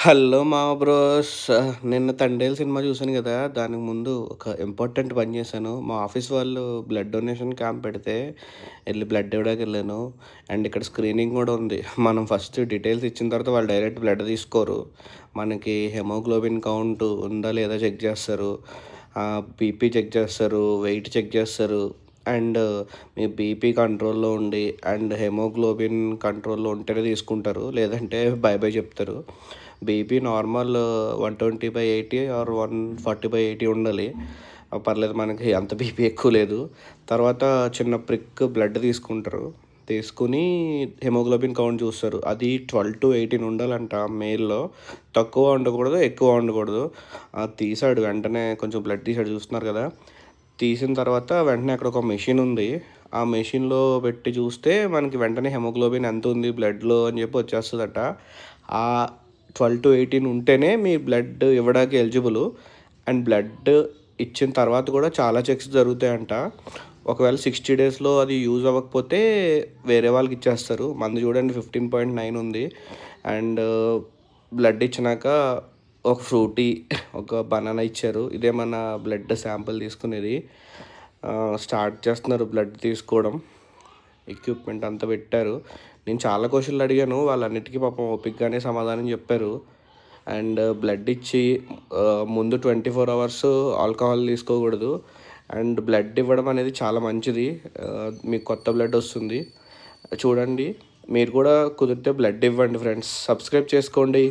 Hello మా bros. నిన్న 'Thandel' cinema చూసాను గదా! దానికి ముందు ఒక ఇంపార్టెంట్ పని చేశాను. మా ఆఫీస్ వాళ్ళు బ్లడ్ డొనేషన్ క్యాంప్ పెడితే ఎళ్లి బ్లడ్ ఇవ్వడానికెళ్ళాను. అండ్ ఇక్కడ స్క్రీనింగ్ గూడా ఉంది. మనం ఫస్ట్ డీటెయిల్స్ ఇచ్చిన తర్వాత వాళ్ళు డైరెక్ట్ బ్లడ్ తీసుకోరు. మనకి హిమోగ్లోబిన్ కౌంట్ ఉందా లేదా చెక్ చేస్తారు. బీపీ చెక్ చేస్తారు. వెయిట్ చెక్ చేస్తారు. అండ్ మీ బీపీ కంట్రోల్‌లో ఉండి అండ్ హిమోగ్లోబిన్ కంట్రోల్‌లో ఉంటేనే తీసుకుంటారు. లేదంటే బై బై చెప్తారు. బీపీ నార్మల్ 120/80 ఆర్ 140/80 ఉండాలి. పర్లేదు, మనకి అంత బీపీ ఎక్కువ లేదు. తర్వాత చిన్న ప్రిక్ బ్లడ్ తీసుకుంటారు. తీసుకొని హిమోగ్లోబిన్ కౌంట్ చూస్తారు. అది 12-18 ఉండాలంట మేల్‌లో. తక్కువ ఉండకూడదు, ఎక్కువ ఉండకూడదు. తీసాడు వెంటనే, కొంచెం బ్లడ్ తీసాడు, చూస్తున్నారు కదా! తీసిన తర్వాత వెంటనే అక్కడ ఒక మెషిన్ ఉంది. ఆ మెషిన్‌లో పెట్టి చూస్తే మనకి వెంటనే హిమోగ్లోబిన్ ఎంత ఉంది బ్లడ్‌లో అని చెప్పి వచ్చేస్తదట. ఆ 12-18 ఉంటేనే మీ బ్లడ్ ఇవ్వడానికి ఎలిజిబుల్. అండ్ బ్లడ్ ఇచ్చిన తర్వాత కూడా చాలా చెక్స్ జరుగుతాయంట. ఒకవేళ 60 డేస్‌లో అది యూజ్ అవ్వకపోతే వేరే వాళ్ళకి ఇచ్చేస్తారు. మనది చూడండి 15.9 ఉంది. అండ్ బ్లడ్ ఇచ్చినాక ఒక ఫ్రూటీ, ఒక బనానా ఇచ్చారు. ఇదే మన బ్లడ్ శాంపిల్ తీసుకునేది. స్టార్ట్ చేస్తున్నారు బ్లడ్ తీసుకోవడం. ఎక్విప్మెంట్ అంతా పెట్టారు. నేను చాలా క్వశ్చన్లు అడిగాను. వాళ్ళన్నిటికీ పాపం ఓపికగానే సమాధానం చెప్పారు. అండ్ బ్లడ్ ఇచ్చి ముందు 24 అవర్స్ ఆల్కహాల్ తీసుకోకూడదు. అండ్ బ్లడ్ ఇవ్వడం అనేది చాలా మంచిది. మీకు కొత్త బ్లడ్ వస్తుంది. చూడండి, మీరు కూడా కుదిరితే బ్లడ్ ఇవ్వండి ఫ్రెండ్స్. సబ్స్క్రైబ్ చేసుకోండి.